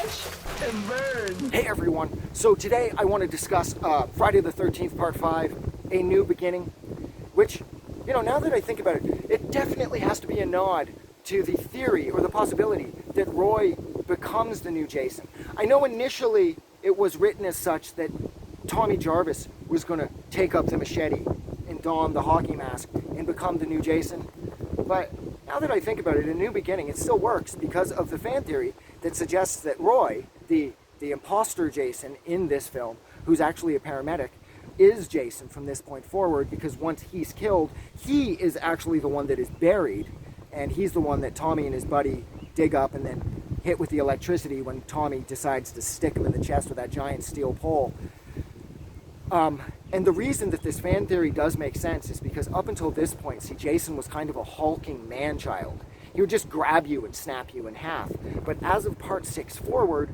Watch and burn. Hey everyone, so today I want to discuss Friday the 13th Part 5, A New Beginning, which, you know, now that I think about it, it definitely has to be a nod to the theory or the possibility that Roy becomes the new Jason. I know initially it was written as such that Tommy Jarvis was going to take up the machete and don the hockey mask and become the new Jason, but now that I think about it, A New Beginning, it still works because of the fan theory that suggests that Roy, the imposter Jason in this film, who's actually a paramedic, is Jason from this point forward, because once he's killed, he is actually the one that is buried, and he's the one that Tommy and his buddy dig up and then hit with the electricity when Tommy decides to stick him in the chest with that giant steel pole. And the reason that this fan theory does make sense is because up until this point, see, Jason was kind of a hulking man-child. He would just grab you and snap you in half. But as of Part 6 forward,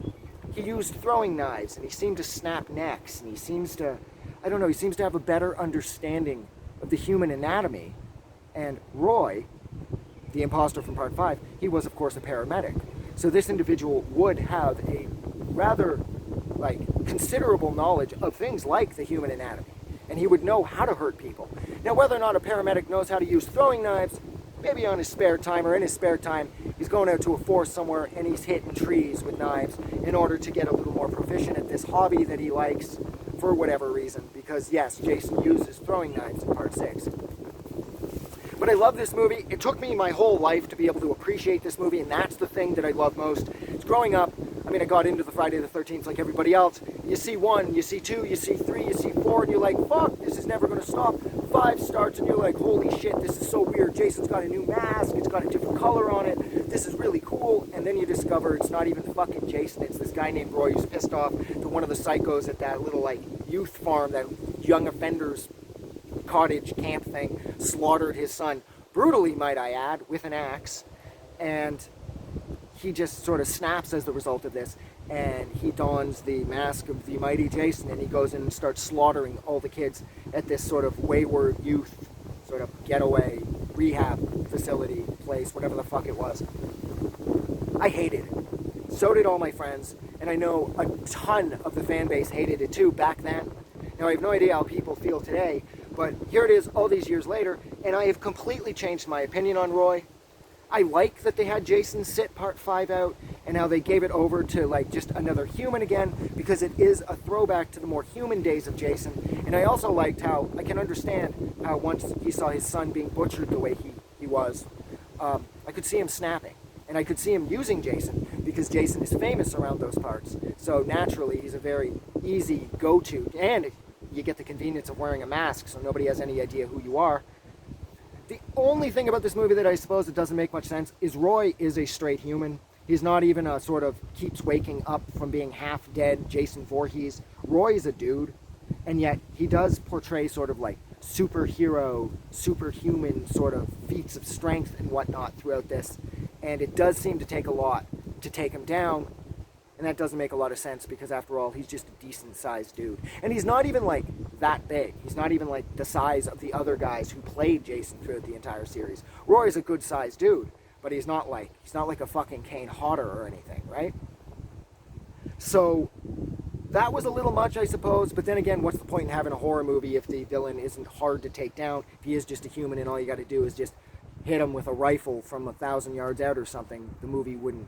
he used throwing knives, and he seemed to snap necks, and he seems to, I don't know, he seems to have a better understanding of the human anatomy. And Roy, the imposter from Part 5, he was, of course, a paramedic. So this individual would have a rather, considerable knowledge of things like the human anatomy. And he would know how to hurt people. Now, whether or not a paramedic knows how to use throwing knives, maybe on his spare time or in his spare time, he's going out to a forest somewhere and he's hitting trees with knives in order to get a little more proficient at this hobby that he likes for whatever reason. Because yes, Jason uses throwing knives in Part 6. But I love this movie. It took me my whole life to be able to appreciate this movie, and that's the thing that I love most. It's growing up, I mean, I got into the Friday the 13th like everybody else. You see 1, you see 2, you see 3, you see 4, and you're like, fuck, this is never going to stop. 5 starts, and you're like, holy shit, this is so weird. Jason's got a new mask. It's got a different color on it. This is really cool. And then you discover it's not even fucking Jason. It's this guy named Roy who's pissed off that one of the psychos at that little, youth farm, that young offenders cottage camp thing, slaughtered his son. Brutally, might I add, with an axe. And he just sort of snaps as the result of this. And he dons the mask of the mighty Jason, and he goes in and starts slaughtering all the kids at this sort of wayward youth, sort of getaway, rehab facility place, whatever the fuck it was. I hated it. So did all my friends. And I know a ton of the fan base hated it too back then. Now, I have no idea how people feel today, but here it is all these years later, and I have completely changed my opinion on Roy. I like that they had Jason sit Part 5 out, and how they gave it over to just another human again, because it is a throwback to the more human days of Jason. And I also liked how, I can understand how once he saw his son being butchered the way he was, I could see him snapping. And I could see him using Jason, because Jason is famous around those parts. So naturally, he's a very easy go-to, and you get the convenience of wearing a mask, so nobody has any idea who you are. The only thing about this movie that I suppose it doesn't make much sense is Roy is a straight human. He's not even a sort of keeps waking up from being half dead Jason Voorhees. Roy is a dude, and yet he does portray sort of superhero, superhuman sort of feats of strength and whatnot throughout this. And it does seem to take a lot to take him down. And that doesn't make a lot of sense because, after all, he's just a decent-sized dude. And he's not even, that big. He's not even, the size of the other guys who played Jason throughout the entire series. Roy's a good-sized dude, but he's not like a fucking Kane Hodder or anything, right? So, that was a little much, I suppose. But then again, what's the point in having a horror movie if the villain isn't hard to take down? If he is just a human and all you got to do is just hit him with a rifle from 1,000 yards out or something, the movie wouldn't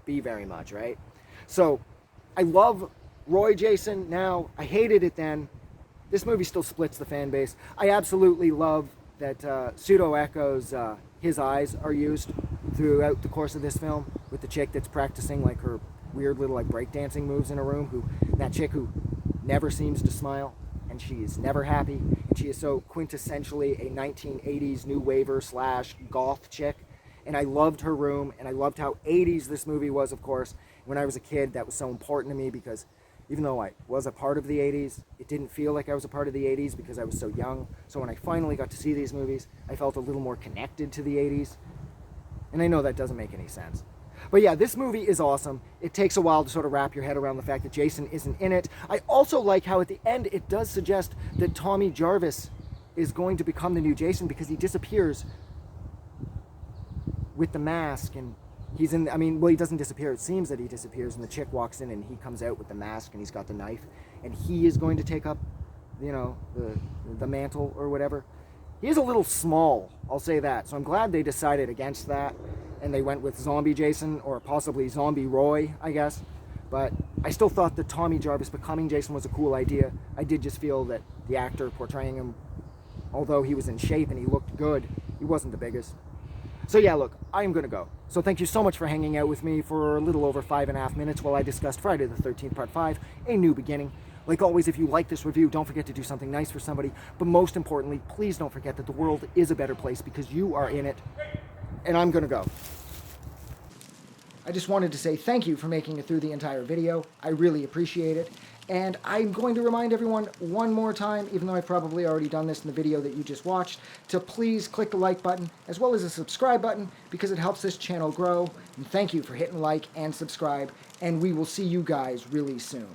be very much, right? So, I love Roy Jason now. I hated it then. This movie still splits the fan base. I absolutely love that Pseudo Echo's his eyes are used throughout the course of this film, with the chick that's practicing her weird little breakdancing moves in a room. That chick who never seems to smile, and she is never happy, and she is so quintessentially a 1980s new waver / goth chick. And I loved her room, and I loved how 80s this movie was, of course. When I was a kid, that was so important to me because even though I was a part of the 80s, it didn't feel like I was a part of the 80s because I was so young. So when I finally got to see these movies, I felt a little more connected to the 80s. And I know that doesn't make any sense. But yeah, this movie is awesome. It takes a while to sort of wrap your head around the fact that Jason isn't in it. I also like how at the end it does suggest that Tommy Jarvis is going to become the new Jason because he disappears with the mask, and He's in, I mean, well, he doesn't disappear. It seems that he disappears, and the chick walks in, and he comes out with the mask, and he's got the knife, and he is going to take up, you know, the mantle or whatever. He is a little small, I'll say that. So I'm glad they decided against that, and they went with Zombie Jason, or possibly Zombie Roy, I guess. But I still thought that Tommy Jarvis becoming Jason was a cool idea. I did just feel that the actor portraying him, although he was in shape and he looked good, he wasn't the biggest. So yeah, look, I am going to go. So thank you so much for hanging out with me for a little over 5.5 minutes while I discussed Friday the 13th, Part 5, A New Beginning. Like always, if you like this review, don't forget to do something nice for somebody. But most importantly, please don't forget that the world is a better place because you are in it. And I'm going to go. I just wanted to say thank you for making it through the entire video. I really appreciate it. And I'm going to remind everyone one more time, even though I've probably already done this in the video that you just watched, to please click the like button as well as the subscribe button because it helps this channel grow. And thank you for hitting like and subscribe. And we will see you guys really soon.